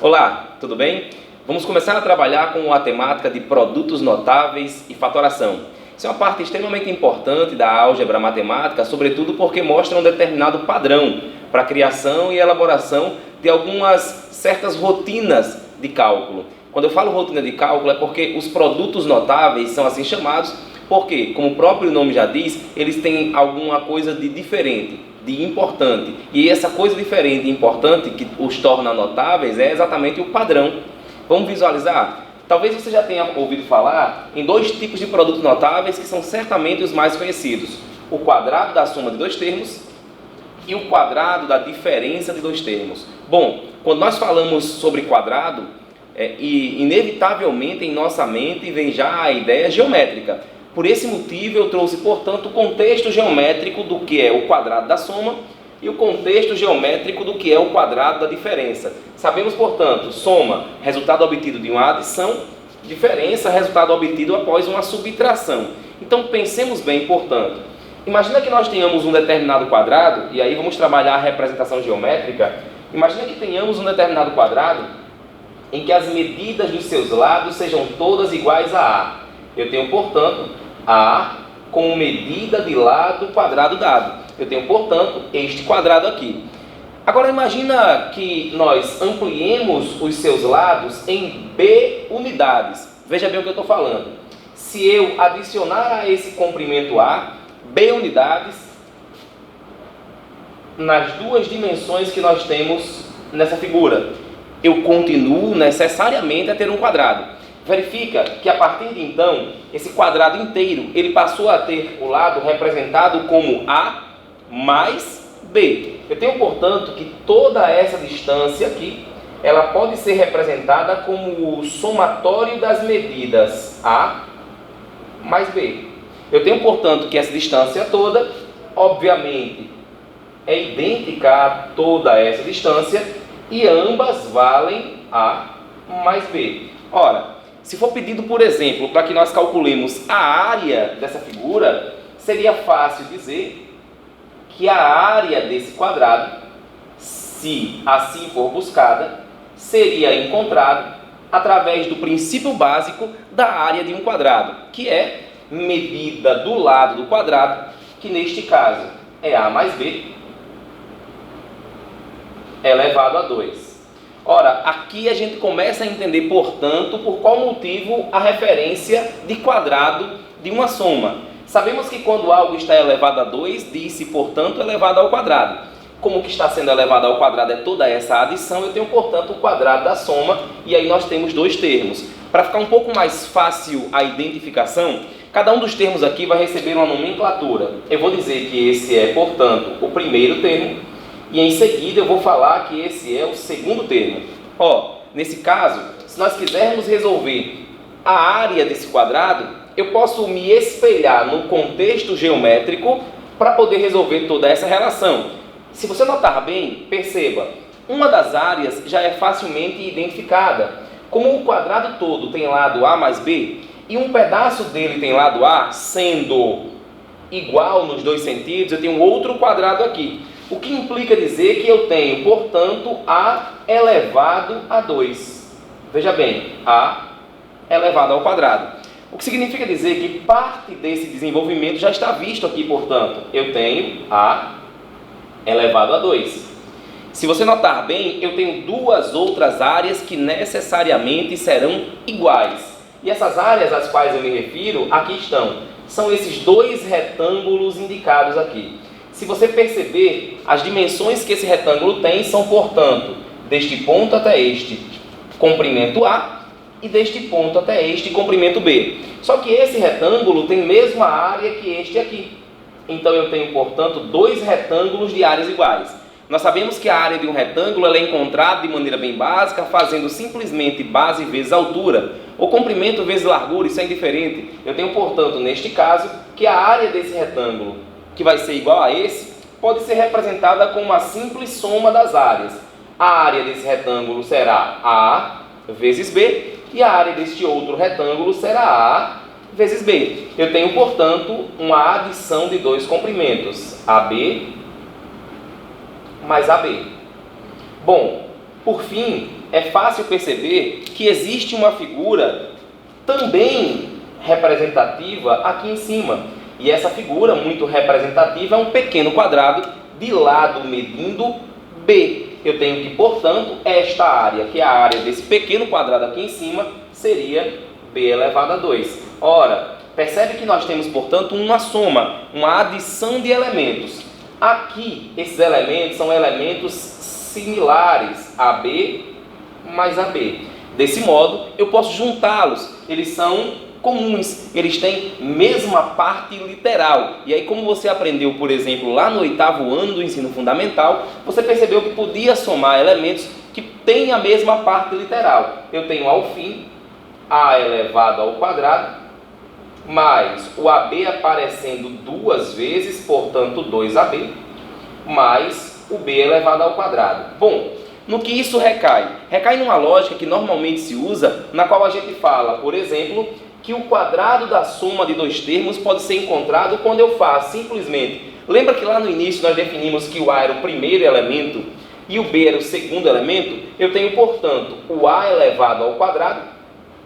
Olá, tudo bem? Vamos começar a trabalhar com a temática de produtos notáveis e fatoração. Isso é uma parte extremamente importante da álgebra matemática, sobretudo porque mostra um determinado padrão para a criação e elaboração de algumas certas rotinas de cálculo. Quando eu falo rotina de cálculo é porque os produtos notáveis são assim chamados, porque, como o próprio nome já diz, eles têm alguma coisa de diferente, de importante. E essa coisa diferente e importante que os torna notáveis é exatamente o padrão. Vamos visualizar? Talvez você já tenha ouvido falar em dois tipos de produtos notáveis que são certamente os mais conhecidos. O quadrado da soma de dois termos e o quadrado da diferença de dois termos. Bom, quando nós falamos sobre quadrado, inevitavelmente em nossa mente vem já a ideia geométrica. Por esse motivo eu trouxe, portanto, o contexto geométrico do que é o quadrado da soma e o contexto geométrico do que é o quadrado da diferença. Sabemos, portanto, soma, resultado obtido de uma adição, diferença, resultado obtido após uma subtração. Então pensemos bem, portanto, imagina que nós tenhamos um determinado quadrado, e aí vamos trabalhar a representação geométrica. Imagina que tenhamos um determinado quadrado em que as medidas dos seus lados sejam todas iguais a A. Eu tenho, portanto, A com medida de lado quadrado dado. Eu tenho, portanto, este quadrado aqui. Agora imagina que nós ampliemos os seus lados em B unidades. Veja bem o que eu estou falando. Se eu adicionar a esse comprimento A, B unidades, nas duas dimensões que nós temos nessa figura, eu continuo necessariamente a ter um quadrado. Verifica que a partir de então, esse quadrado inteiro, ele passou a ter o lado representado como A mais B. Eu tenho, portanto, que toda essa distância aqui, ela pode ser representada como o somatório das medidas A mais B. Eu tenho, portanto, que essa distância toda, obviamente, é idêntica a toda essa distância e ambas valem A mais B. Ora, se for pedido, por exemplo, para que nós calculemos a área dessa figura, seria fácil dizer que a área desse quadrado, se assim for buscada, seria encontrada através do princípio básico da área de um quadrado, que é medida do lado do quadrado, que neste caso é A mais B, elevado a 2. Ora, aqui a gente começa a entender, portanto, por qual motivo a referência de quadrado de uma soma. Sabemos que quando algo está elevado a 2, diz-se, portanto, elevado ao quadrado. Como que está sendo elevado ao quadrado é toda essa adição, eu tenho, portanto, o quadrado da soma, e aí nós temos dois termos. Para ficar um pouco mais fácil a identificação, cada um dos termos aqui vai receber uma nomenclatura. Eu vou dizer que esse é, portanto, o primeiro termo, e em seguida eu vou falar que esse é o segundo termo. Nesse caso, se nós quisermos resolver a área desse quadrado, eu posso me espelhar no contexto geométrico para poder resolver toda essa relação. Se você notar bem, perceba, uma das áreas já é facilmente identificada. Como o quadrado todo tem lado A mais B, e um pedaço dele tem lado A, sendo igual nos dois sentidos, eu tenho outro quadrado aqui. O que implica dizer que eu tenho, portanto, A elevado a 2. Veja bem, A elevado ao quadrado. O que significa dizer que parte desse desenvolvimento já está visto aqui, portanto. Eu tenho A elevado a 2. Se você notar bem, eu tenho duas outras áreas que necessariamente serão iguais. E essas áreas às quais eu me refiro, aqui estão. São esses dois retângulos indicados aqui. Se você perceber, as dimensões que esse retângulo tem são, portanto, deste ponto até este comprimento A e deste ponto até este comprimento B. Só que esse retângulo tem a mesma área que este aqui. Então eu tenho, portanto, dois retângulos de áreas iguais. Nós sabemos que a área de um retângulo ela é encontrada de maneira bem básica, fazendo simplesmente base vezes altura, ou comprimento vezes largura, isso é indiferente. Eu tenho, portanto, neste caso, que a área desse retângulo, que vai ser igual a esse, pode ser representada com uma simples soma das áreas. A área desse retângulo será A vezes B, e a área deste outro retângulo será A vezes B. Eu tenho, portanto, uma adição de dois comprimentos, AB mais AB. Bom, Por fim, é fácil perceber que existe uma figura também representativa aqui em cima. E essa figura muito representativa é um pequeno quadrado de lado medindo B. Eu tenho que, portanto, esta área, que é a área desse pequeno quadrado aqui em cima, seria B elevado a 2. Ora, percebe que nós temos, portanto, uma soma, uma adição de elementos. Aqui, esses elementos são elementos similares a B mais a B. Desse modo, eu posso juntá-los. Eles são comuns, eles têm mesma parte literal. E aí, como você aprendeu, por exemplo, lá no 8º ano do ensino fundamental, você percebeu que podia somar elementos que têm a mesma parte literal. Eu tenho ao fim A elevado ao quadrado, mais o AB aparecendo duas vezes, portanto 2AB, mais o B elevado ao quadrado. Bom, no que isso recai? Recai numa lógica que normalmente se usa, na qual a gente fala, por exemplo, que o quadrado da soma de dois termos pode ser encontrado quando eu faço simplesmente... Lembra que lá no início nós definimos que o A era o primeiro elemento e o B era o segundo elemento? Eu tenho, portanto, o A elevado ao quadrado,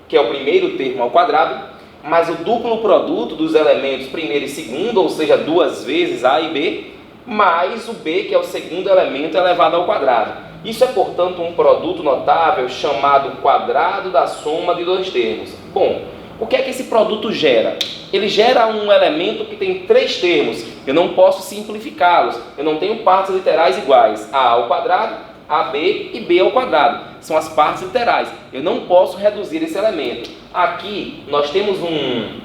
que é o primeiro termo ao quadrado, mais o duplo produto dos elementos primeiro e segundo, ou seja, duas vezes A e B, mais o B, que é o segundo elemento elevado ao quadrado. Isso é, portanto, um produto notável chamado quadrado da soma de dois termos. Bom, o que é que esse produto gera? Ele gera um elemento que tem três termos. Eu não posso simplificá-los. Eu não tenho partes literais iguais. A ao quadrado, AB e B ao quadrado. São as partes literais. Eu não posso reduzir esse elemento. Aqui nós temos um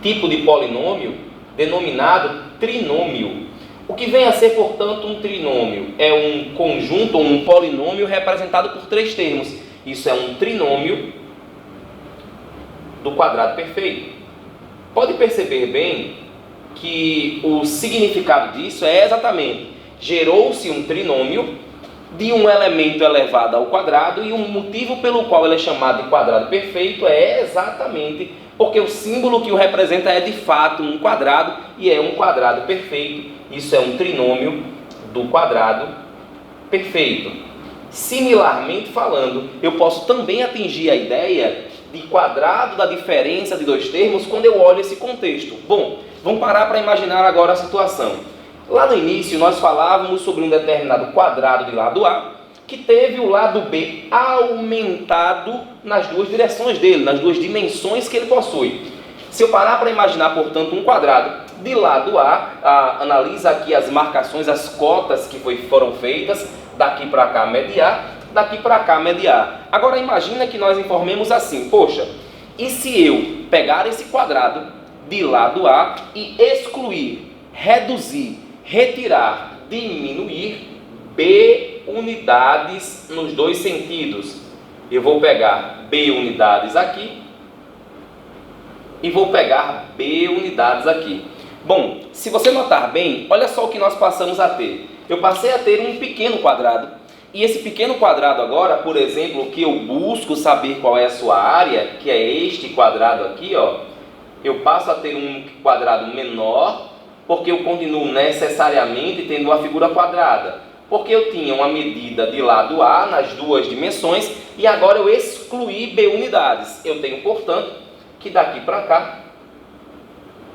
tipo de polinômio denominado trinômio. O que vem a ser, portanto, um trinômio? É um conjunto ou um polinômio representado por três termos. Isso é um trinômio do quadrado perfeito. Pode perceber bem que o significado disso é exatamente: gerou-se um trinômio de um elemento elevado ao quadrado, e o motivo pelo qual ele é chamado de quadrado perfeito é exatamente porque o símbolo que o representa é de fato um quadrado, e é um quadrado perfeito. Isso é um trinômio do quadrado perfeito. Similarmente falando, eu posso também atingir a ideia de quadrado da diferença de dois termos quando eu olho esse contexto. Bom, vamos parar para imaginar agora a situação. Lá no início nós falávamos sobre um determinado quadrado de lado A que teve o lado B aumentado nas duas direções dele, nas duas dimensões que ele possui. Se eu parar para imaginar, portanto, um quadrado de lado A, analisa aqui as marcações, as cotas que foram feitas, daqui para cá mediar, daqui para cá mediar. Agora imagina que nós informemos assim: poxa, e se eu pegar esse quadrado de lado A e excluir, reduzir, retirar, diminuir B unidades nos dois sentidos? Eu vou pegar B unidades aqui e vou pegar B unidades aqui. Bom, se você notar bem, olha só o que nós passamos a ter. Eu passei a ter um pequeno quadrado, e esse pequeno quadrado agora, por exemplo, que eu busco saber qual é a sua área, que é este quadrado aqui, ó, eu passo a ter um quadrado menor, porque eu continuo necessariamente tendo uma figura quadrada, porque eu tinha uma medida de lado A nas duas dimensões, e agora eu excluí B unidades. Eu tenho, portanto, que daqui para cá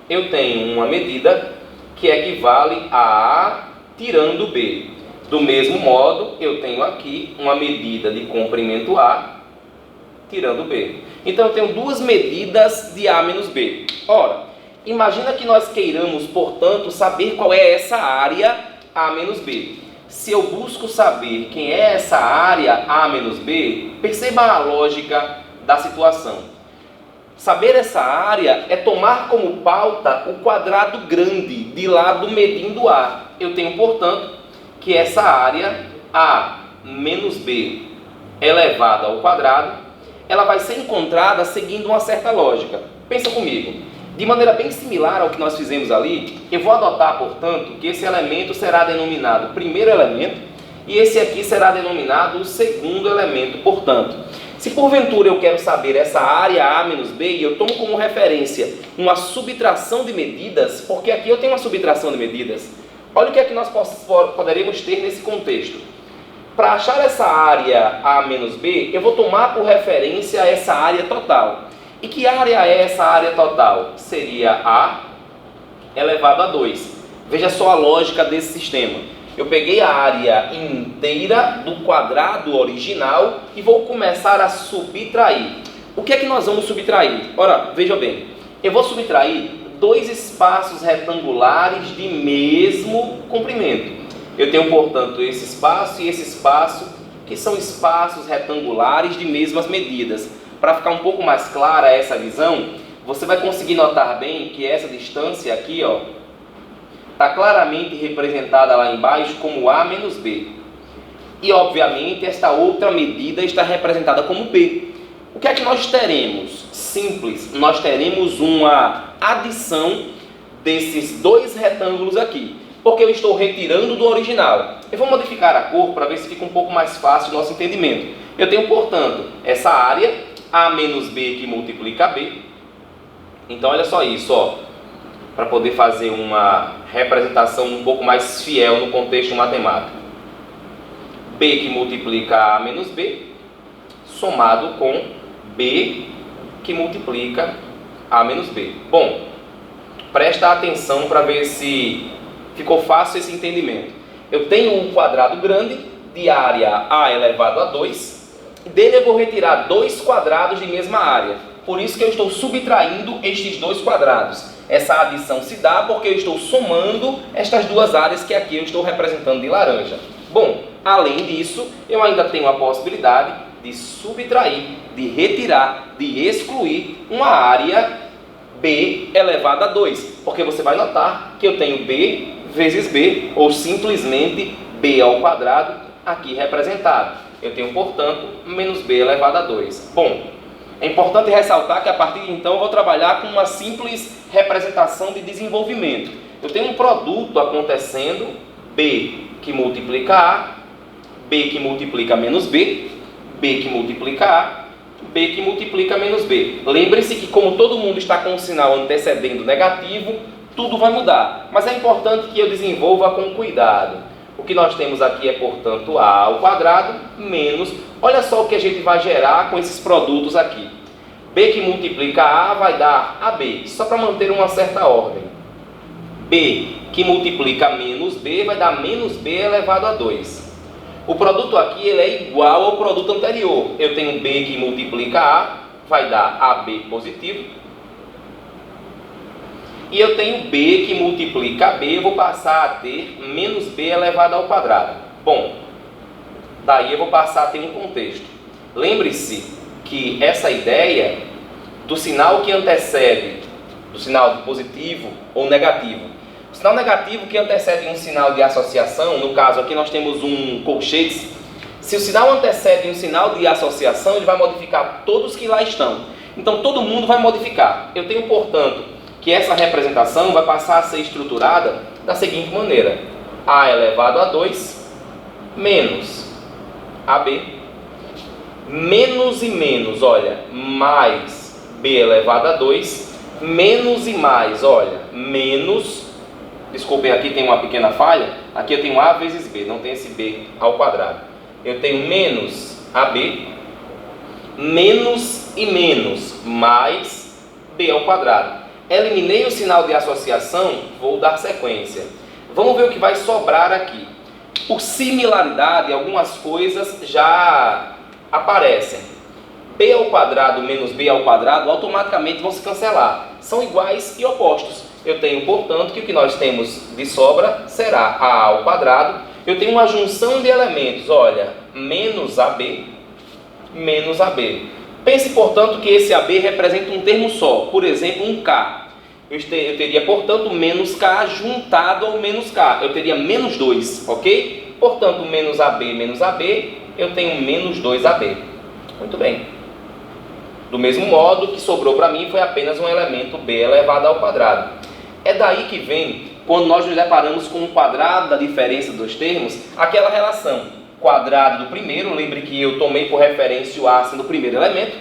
eu tenho uma medida que equivale a A tirando B. Do mesmo modo, eu tenho aqui uma medida de comprimento A tirando B. Então eu tenho duas medidas de A menos B. Ora, imagina que nós queiramos, portanto, saber qual é essa área A menos B. Se eu busco saber quem é essa área A menos B, perceba a lógica da situação. Saber essa área é tomar como pauta o quadrado grande de lado medindo A. Eu tenho, portanto, que essa área A menos B elevado ao quadrado, ela vai ser encontrada seguindo uma certa lógica. Pensa comigo. De maneira bem similar ao que nós fizemos ali, eu vou adotar, portanto, que esse elemento será denominado primeiro elemento e esse aqui será denominado o segundo elemento. Portanto, se porventura eu quero saber essa área A menos B, e eu tomo como referência uma subtração de medidas, porque aqui eu tenho uma subtração de medidas, olha o que é que nós poderíamos ter nesse contexto. para achar essa área A menos B, eu vou tomar por referência essa área total. E que área é essa área total? Seria A elevado a 2. Veja só a lógica desse sistema. Eu peguei a área inteira do quadrado original e vou começar a subtrair. O que é que nós vamos subtrair? Ora, veja bem, eu vou subtrair dois espaços retangulares de mesmo comprimento. Eu tenho, portanto, esse espaço e esse espaço, que são espaços retangulares de mesmas medidas. Para ficar um pouco mais clara essa visão, você vai conseguir notar bem que essa distância aqui, ó, está claramente representada lá embaixo como A menos B. E, obviamente, esta outra medida está representada como B. O que é que nós teremos? Simples, nós teremos uma adição desses dois retângulos aqui, porque eu estou retirando do original. Eu vou modificar a cor para ver se fica um pouco mais fácil o nosso entendimento. Eu tenho, portanto, essa área, A menos B que multiplica B. Então, olha só isso, ó, para poder fazer uma representação um pouco mais fiel no contexto matemático. B que multiplica A menos B, somado com B que multiplica A menos B. Bom, presta atenção para ver se ficou fácil esse entendimento. Eu tenho um quadrado grande de área A elevado a 2, e dele eu vou retirar dois quadrados de mesma área. Por isso que eu estou subtraindo estes dois quadrados. Essa adição se dá porque eu estou somando estas duas áreas que aqui eu estou representando de laranja. Bom, além disso, eu ainda tenho a possibilidade de subtrair, de retirar, de excluir uma área B elevado a 2. Porque você vai notar que eu tenho B vezes B, ou simplesmente B ao quadrado, aqui representado. Eu tenho, portanto, menos B elevado a 2. Bom, é importante ressaltar que a partir de então eu vou trabalhar com uma simples representação de desenvolvimento. Eu tenho um produto acontecendo, B que multiplica A, B que multiplica menos B, B que multiplica A, B que multiplica menos B. Lembre-se que como todo mundo está com o sinal antecedendo negativo, tudo vai mudar. Mas é importante que eu desenvolva com cuidado. O que nós temos aqui é, portanto, A ao quadrado menos... Olha só o que a gente vai gerar com esses produtos aqui. B que multiplica A vai dar AB, só para manter uma certa ordem. B que multiplica menos B vai dar menos B elevado a 2. O produto aqui ele é igual ao produto anterior. Eu tenho B que multiplica A, vai dar AB positivo. E eu tenho B que multiplica B, eu vou passar a ter menos B elevado ao quadrado. Bom, daí eu vou passar a ter um contexto. Lembre-se que essa ideia do sinal que antecede, do sinal positivo ou negativo. O sinal negativo que antecede um sinal de associação, no caso aqui nós temos um colchete. Se o sinal antecede um sinal de associação, ele vai modificar todos que lá estão. Então todo mundo vai modificar. Eu tenho, portanto, que essa representação vai passar a ser estruturada da seguinte maneira: A elevado a 2 menos AB, menos e menos, olha, mais B elevado a 2, menos e mais, olha, menos, desculpem, aqui tem uma pequena falha, aqui eu tenho A vezes B, não tem esse B ao quadrado. Eu tenho menos AB, menos e menos, mais B ao quadrado. Eliminei o sinal de associação, vou dar sequência. Vamos ver o que vai sobrar aqui. Por similaridade, algumas coisas já aparecem. B ao quadrado menos B ao quadrado automaticamente vão se cancelar. São iguais e opostos. Eu tenho, portanto, que o que nós temos de sobra será A ao quadrado. Eu tenho uma junção de elementos, olha, menos AB, menos AB. Pense, portanto, que esse AB representa um termo só, por exemplo, um K. Eu teria, portanto, menos K juntado ao menos K. Eu teria menos 2, ok? Portanto, menos AB, eu tenho menos 2AB. Muito bem. Do mesmo modo, o que sobrou para mim foi apenas um elemento B elevado ao quadrado. É daí que vem, quando nós nos deparamos com o quadrado da diferença dos termos, aquela relação. Quadrado do primeiro, lembre que eu tomei por referência o A sendo o primeiro elemento,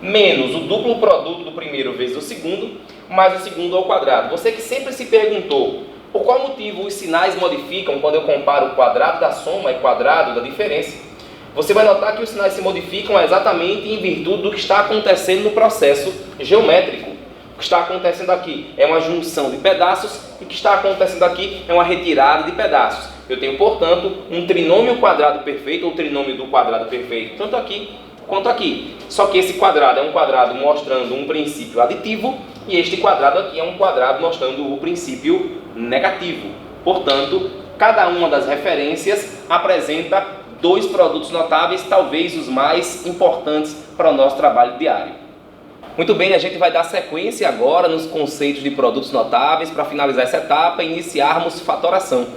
menos o duplo produto do primeiro vezes o segundo, mais o segundo ao quadrado. Você que sempre se perguntou Por qual motivo os sinais modificam quando eu comparo o quadrado da soma e o quadrado da diferença? Você vai notar que os sinais se modificam exatamente em virtude do que está acontecendo no processo geométrico. O que está acontecendo aqui é uma junção de pedaços e o que está acontecendo aqui é uma retirada de pedaços. Eu tenho, portanto, um trinômio quadrado perfeito, ou trinômio do quadrado perfeito, tanto aqui quanto aqui. Só que esse quadrado é um quadrado mostrando um princípio aditivo e este quadrado aqui é um quadrado mostrando o princípio negativo. Portanto, cada uma das referências apresenta dois produtos notáveis, talvez os mais importantes para o nosso trabalho diário. Muito bem, a gente vai dar sequência agora nos conceitos de produtos notáveis para finalizar essa etapa e iniciarmos fatoração.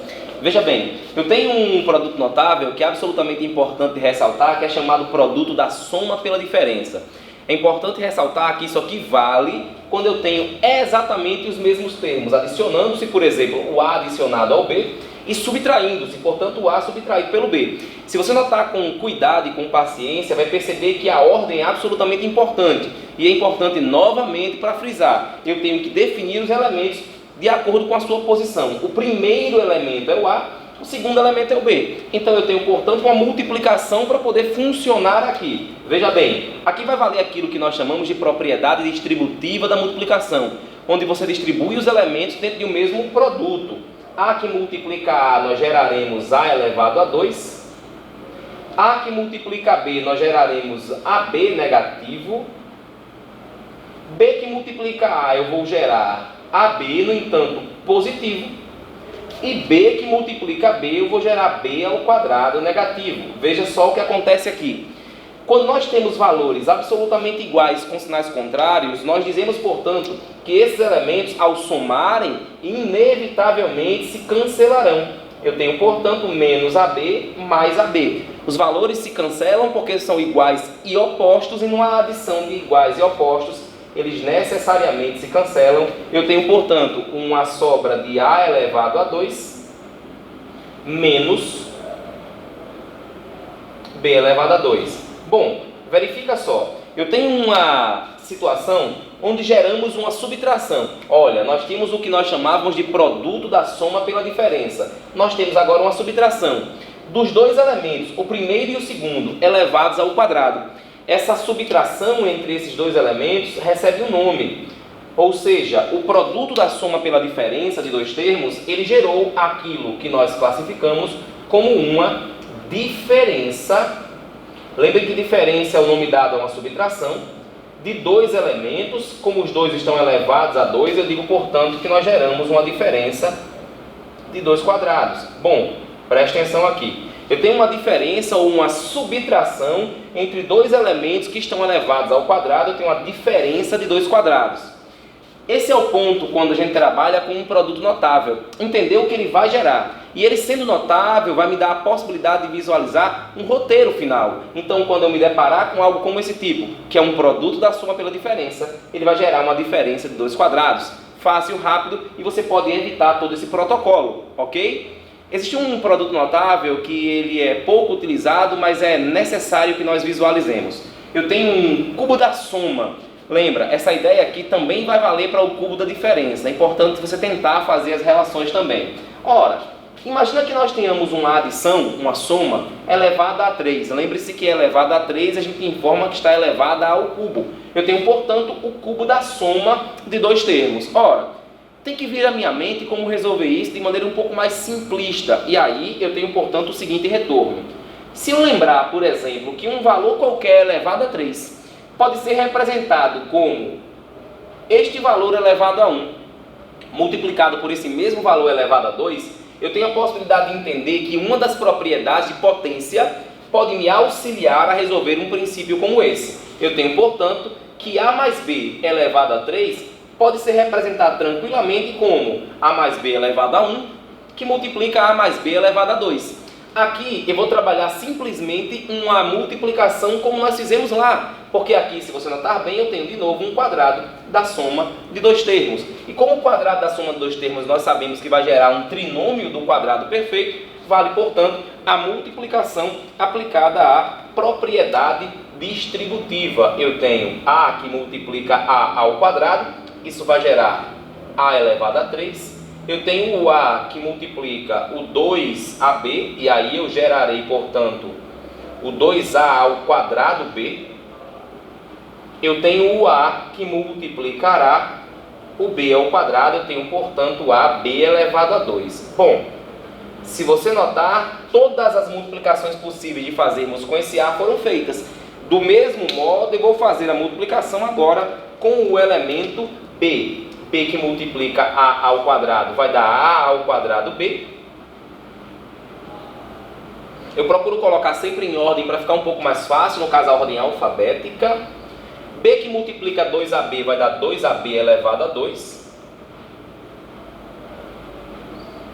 Veja bem, eu tenho um produto notável que é absolutamente importante ressaltar, que é chamado produto da soma pela diferença. É importante ressaltar que isso aqui vale quando eu tenho exatamente os mesmos termos, adicionando-se, por exemplo, o A adicionado ao B e subtraindo-se, portanto, o A subtraído pelo B. Se você notar com cuidado e com paciência, vai perceber que a ordem é absolutamente importante. E é importante, novamente, para frisar, eu tenho que definir os elementos de acordo com a sua posição. O primeiro elemento é o A, o segundo elemento é o B. Então eu tenho, portanto, uma multiplicação para poder funcionar aqui. Veja bem, aqui vai valer aquilo que nós chamamos de propriedade distributiva da multiplicação, onde você distribui os elementos dentro de um mesmo produto. A que multiplica A, nós geraremos A elevado a 2. A que multiplica B, nós geraremos AB negativo. B que multiplica A, eu vou gerar AB, no entanto, positivo. E B que multiplica B, eu vou gerar B ao quadrado negativo. Veja só o que acontece aqui. Quando nós temos valores absolutamente iguais com sinais contrários, nós dizemos, portanto, que esses elementos, ao somarem, inevitavelmente se cancelarão. Eu tenho, portanto, menos AB mais AB. Os valores se cancelam porque são iguais e opostos, e numa adição de iguais e opostos, eles necessariamente se cancelam. Eu tenho, portanto, uma sobra de A elevado a 2 menos B elevado a 2. Bom, verifica só. Eu tenho uma situação onde geramos uma subtração. Olha, nós tínhamos o que nós chamávamos de produto da soma pela diferença. Nós temos agora uma subtração dos dois elementos, o primeiro e o segundo, elevados ao quadrado. Essa subtração entre esses dois elementos recebe um nome. Ou seja, o produto da soma pela diferença de dois termos, ele gerou aquilo que nós classificamos como uma diferença. Lembre que diferença é o nome dado a uma subtração de dois elementos. Como os dois estão elevados a 2, eu digo, portanto, que nós geramos uma diferença de dois quadrados. Bom, preste atenção aqui. Eu tenho uma diferença ou uma subtração entre dois elementos que estão elevados ao quadrado, eu tenho uma diferença de dois quadrados. Esse é o ponto quando a gente trabalha com um produto notável. Entender o que ele vai gerar. E ele sendo notável vai me dar a possibilidade de visualizar um roteiro final. Então, quando eu me deparar com algo como esse tipo, que é um produto da soma pela diferença, ele vai gerar uma diferença de dois quadrados. Fácil, rápido, e você pode evitar todo esse protocolo, ok? Existe um produto notável que ele é pouco utilizado, mas é necessário que nós visualizemos. Eu tenho um cubo da soma. Lembra, essa ideia aqui também vai valer para o cubo da diferença. É importante você tentar fazer as relações também. Ora, imagina que nós tenhamos uma adição, uma soma, elevada a 3. Lembre-se que elevada a 3 a gente informa que está elevada ao cubo. Eu tenho, portanto, o cubo da soma de dois termos. Ora, tem que vir à minha mente como resolver isso de maneira um pouco mais simplista. E aí eu tenho, portanto, o seguinte retorno. Se eu lembrar, por exemplo, que um valor qualquer elevado a 3 pode ser representado como este valor elevado a 1 multiplicado por esse mesmo valor elevado a 2, eu tenho a possibilidade de entender que uma das propriedades de potência pode me auxiliar a resolver um princípio como esse. Eu tenho, portanto, que A mais B elevado a 3 pode ser representado tranquilamente como A mais B elevado a 1, que multiplica A mais B elevado a 2. Aqui eu vou trabalhar simplesmente uma multiplicação como nós fizemos lá, porque aqui, se você notar bem, eu tenho de novo um quadrado da soma de dois termos. E como o quadrado da soma de dois termos nós sabemos que vai gerar um trinômio do quadrado perfeito, vale, portanto, a multiplicação aplicada à propriedade distributiva. Eu tenho A que multiplica A ao quadrado, isso vai gerar A elevado a 3, eu tenho o A que multiplica o 2AB, e aí eu gerarei, portanto, o 2A ao quadrado B. Eu tenho o A que multiplicará o B ao quadrado, eu tenho, portanto, AB elevado a 2. Bom, se você notar, todas as multiplicações possíveis de fazermos com esse A foram feitas. Do mesmo modo, eu vou fazer a multiplicação agora com o elemento B. B que multiplica A ao quadrado vai dar A ao quadrado B. Eu procuro colocar sempre em ordem para ficar um pouco mais fácil, no caso a ordem alfabética. B que multiplica 2AB vai dar 2AB elevado a 2.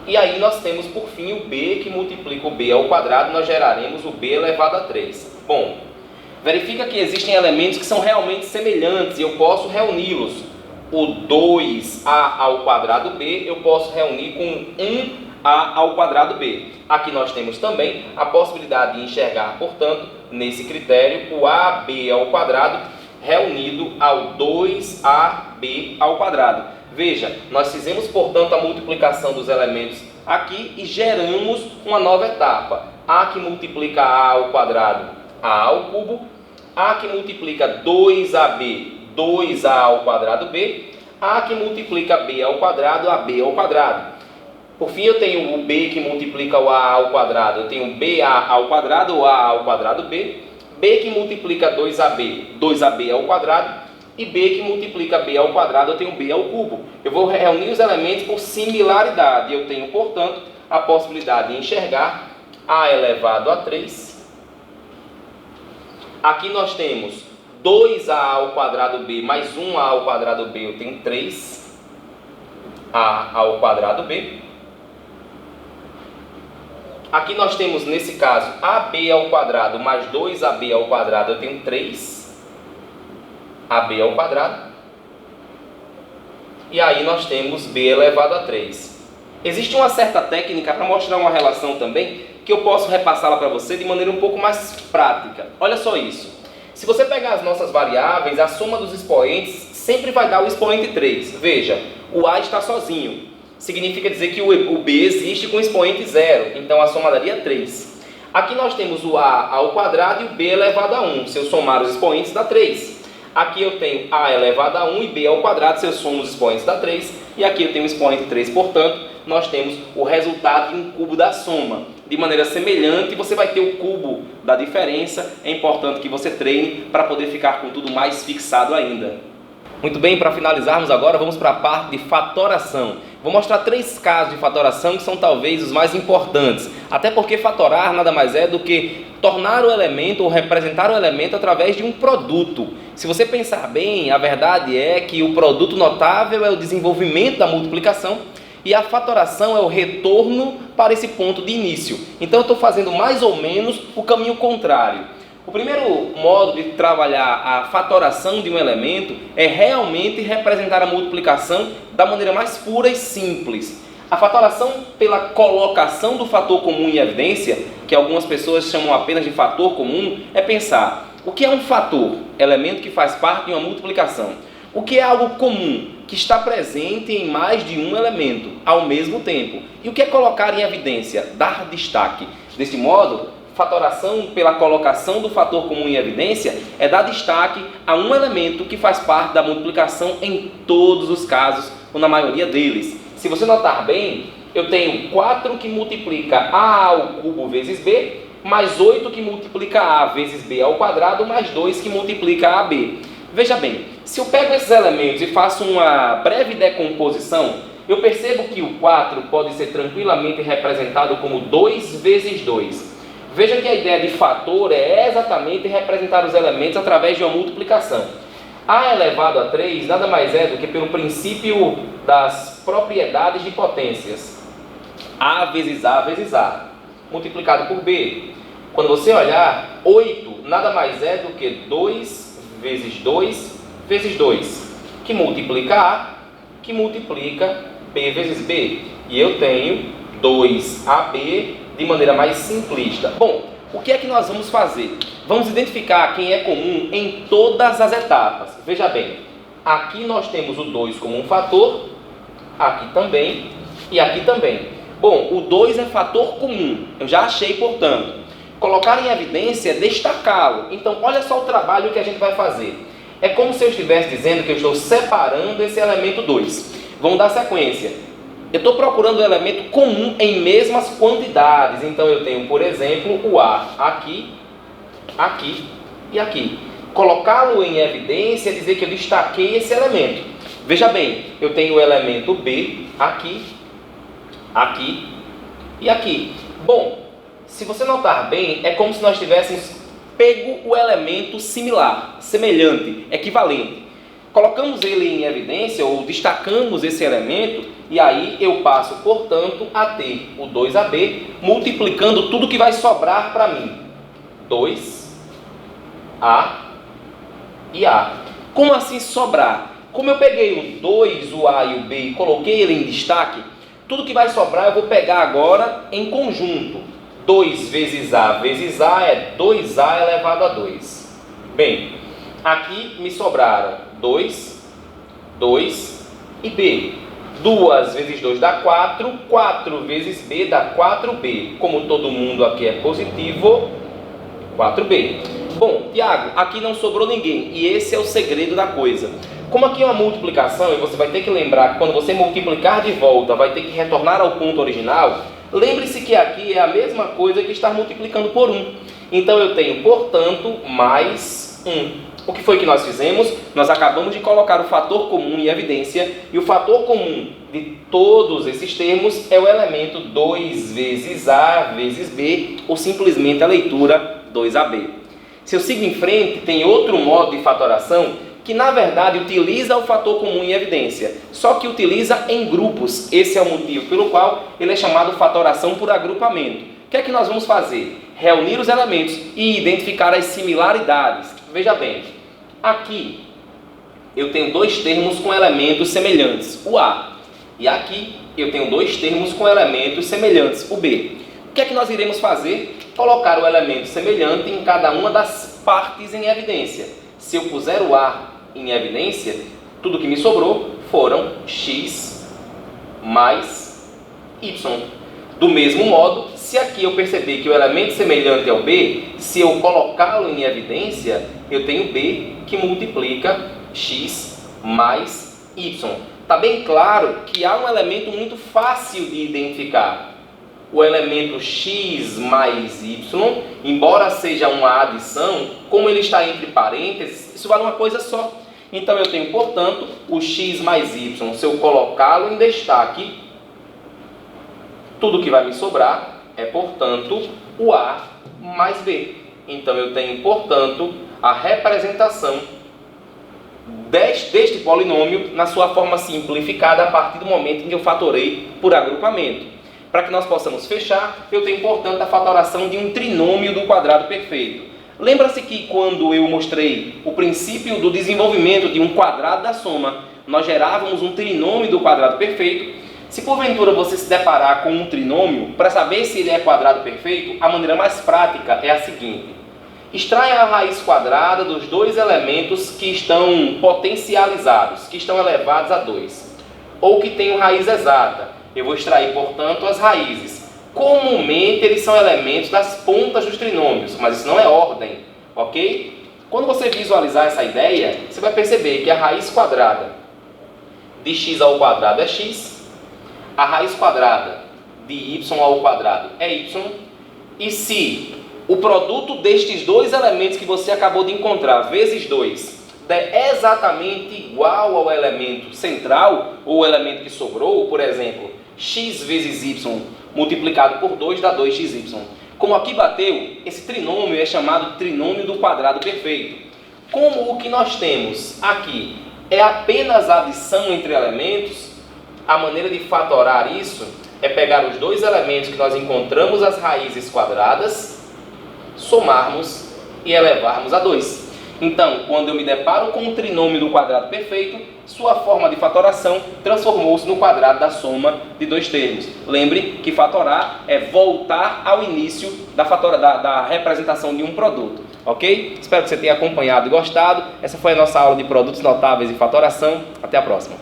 E aí nós temos por fim o B que multiplica o B ao quadrado, nós geraremos o B elevado a 3. Bom, verifica que existem elementos que são realmente semelhantes e eu posso reuni-los. O 2A ao quadrado B eu posso reunir com 1A ao quadrado B. Aqui nós temos também a possibilidade de enxergar, portanto, nesse critério, o AB ao quadrado reunido ao 2AB ao quadrado. Veja, nós fizemos, portanto, a multiplicação dos elementos aqui e geramos uma nova etapa. A que multiplica A ao quadrado, A ao cubo. A que multiplica 2AB, 2A ao quadrado B. A que multiplica B ao quadrado, AB ao quadrado. Por fim, eu tenho o B que multiplica o A ao quadrado, eu tenho BA ao quadrado, ou A ao quadrado B. B que multiplica 2AB, 2AB ao quadrado. E B que multiplica B ao quadrado, eu tenho B ao cubo. Eu vou reunir os elementos por similaridade. Eu tenho, portanto, a possibilidade de enxergar A elevado a 3. Aqui nós temos 2A ao quadrado B mais 1A ao quadrado B, eu tenho 3A ao quadrado B. Aqui nós temos, nesse caso, AB ao quadrado mais 2AB ao quadrado, eu tenho 3AB ao quadrado. E aí nós temos B elevado a 3. Existe uma certa técnica para mostrar uma relação também, que eu posso repassá-la para você de maneira um pouco mais prática. Olha só isso. Se você pegar as nossas variáveis, a soma dos expoentes sempre vai dar o expoente 3. Veja, o A está sozinho. Significa dizer que o B existe com expoente 0. Então a soma daria 3. Aqui nós temos o A ao quadrado e o B elevado a 1. Se eu somar os expoentes, dá 3. Aqui eu tenho A elevado a 1 e B ao quadrado, se eu somo os expoentes, dá 3. E aqui eu tenho o expoente 3, portanto, nós temos o resultado de um cubo da soma. De maneira semelhante, você vai ter o cubo da diferença. É importante que você treine para poder ficar com tudo mais fixado ainda. Muito bem, para finalizarmos agora, vamos para a parte de fatoração. Vou mostrar 3 casos de fatoração que são talvez os mais importantes. Até porque fatorar nada mais é do que tornar o elemento ou representar o elemento através de um produto. Se você pensar bem, a verdade é que o produto notável é o desenvolvimento da multiplicação e a fatoração é o retorno para esse ponto de início. Então eu estou fazendo mais ou menos o caminho contrário. O primeiro modo de trabalhar a fatoração de um elemento é realmente representar a multiplicação da maneira mais pura e simples. A fatoração pela colocação do fator comum em evidência, que algumas pessoas chamam apenas de fator comum, é pensar: o que é um fator? Elemento que faz parte de uma multiplicação. O que é algo comum, que está presente em mais de um elemento ao mesmo tempo? E o que é colocar em evidência? Dar destaque. Desse modo, fatoração pela colocação do fator comum em evidência é dar destaque a um elemento que faz parte da multiplicação em todos os casos, ou na maioria deles. Se você notar bem, eu tenho 4 que multiplica A ao cubo vezes B, mais 8 que multiplica A vezes B ao quadrado, mais 2 que multiplica AB. Veja bem, se eu pego esses elementos e faço uma breve decomposição, eu percebo que o 4 pode ser tranquilamente representado como 2 vezes 2. Veja que a ideia de fator é exatamente representar os elementos através de uma multiplicação. A elevado a 3 nada mais é do que pelo princípio das propriedades de potências. A vezes A, multiplicado por B. Quando você olhar, 8 nada mais é do que 2 vezes 2 vezes 2, que multiplica A, que multiplica B vezes B. E eu tenho 2AB de maneira mais simplista. Bom, o que é que nós vamos fazer? Vamos identificar quem é comum em todas as etapas. Veja bem, aqui nós temos o 2 como um fator, aqui também, e aqui também. Bom, o 2 é fator comum, eu já achei, portanto. Colocar em evidência é destacá-lo. Então, olha só o trabalho que a gente vai fazer. É como se eu estivesse dizendo que eu estou separando esse elemento 2. Vamos dar sequência. Eu estou procurando o elemento comum em mesmas quantidades. Então, eu tenho, por exemplo, o A aqui, aqui e aqui. Colocá-lo em evidência é dizer que eu destaquei esse elemento. Veja bem, eu tenho o elemento B aqui, aqui e aqui. Bom, se você notar bem, é como se nós tivéssemos pego o elemento similar, semelhante, equivalente. Colocamos ele em evidência ou destacamos esse elemento e aí eu passo, portanto, a ter o 2AB multiplicando tudo que vai sobrar para mim. 2A e A. Como assim sobrar? Como eu peguei o 2, o A e o B e coloquei ele em destaque, tudo que vai sobrar eu vou pegar agora em conjunto. 2 vezes A vezes A é 2A elevado a 2. Bem, aqui me sobraram 2, 2 e B. 2 vezes 2 dá 4, 4 vezes B dá 4B. Como todo mundo aqui é positivo, 4B. Bom, Tiago, aqui não sobrou ninguém e esse é o segredo da coisa. Como aqui é uma multiplicação e você vai ter que lembrar que quando você multiplicar de volta vai ter que retornar ao ponto original, lembre-se que aqui é a mesma coisa que estar multiplicando por 1. Então eu tenho, portanto, mais 1. O que foi que nós fizemos? Nós acabamos de colocar o fator comum em evidência e o fator comum de todos esses termos é o elemento 2 vezes A vezes B ou simplesmente a leitura 2AB. Se eu sigo em frente, tem outro modo de fatoração que na verdade utiliza o fator comum em evidência, só que utiliza em grupos. Esse é o motivo pelo qual ele é chamado fatoração por agrupamento. O que é que nós vamos fazer? Reunir os elementos e identificar as similaridades. Veja bem, aqui eu tenho dois termos com elementos semelhantes, o A, e aqui eu tenho dois termos com elementos semelhantes, o B. O que é que nós iremos fazer? Colocar o elemento semelhante em cada uma das partes em evidência. Se eu puser o A em evidência, tudo que me sobrou foram x mais y. Do mesmo modo, se aqui eu perceber que o elemento semelhante é o B, se eu colocá-lo em evidência, eu tenho B que multiplica x mais y. Está bem claro que há um elemento muito fácil de identificar. O elemento x mais y, embora seja uma adição, como ele está entre parênteses, isso vale uma coisa só. Então eu tenho, portanto, o x mais y. Se eu colocá-lo em destaque, tudo que vai me sobrar é, portanto, o A mais B. Então eu tenho, portanto, a representação deste polinômio na sua forma simplificada a partir do momento em que eu fatorei por agrupamento. Para que nós possamos fechar, eu tenho, portanto, a fatoração de um trinômio do quadrado perfeito. Lembra-se que quando eu mostrei o princípio do desenvolvimento de um quadrado da soma, nós gerávamos um trinômio do quadrado perfeito? Se porventura você se deparar com um trinômio, para saber se ele é quadrado perfeito, a maneira mais prática é a seguinte. Extraia a raiz quadrada dos dois elementos que estão potencializados, que estão elevados a 2, ou que tenham raiz exata. Eu vou extrair, portanto, as raízes. Comumente, eles são elementos das pontas dos trinômios, mas isso não é ordem, ok? Quando você visualizar essa ideia, você vai perceber que a raiz quadrada de x ao quadrado é x, a raiz quadrada de y ao quadrado é y, e se o produto destes dois elementos que você acabou de encontrar, vezes 2, der exatamente igual ao elemento central, ou o elemento que sobrou, por exemplo, x vezes y multiplicado por 2 dá 2xy. Como aqui bateu, esse trinômio é chamado trinômio do quadrado perfeito. Como o que nós temos aqui é apenas adição entre elementos, a maneira de fatorar isso é pegar os dois elementos que nós encontramos as raízes quadradas, somarmos e elevarmos a 2. Então, quando eu me deparo com um trinômio do quadrado perfeito, sua forma de fatoração transformou-se no quadrado da soma de dois termos. Lembre que fatorar é voltar ao início da representação de um produto. Ok? Espero que você tenha acompanhado e gostado. Essa foi a nossa aula de produtos notáveis e fatoração. Até a próxima.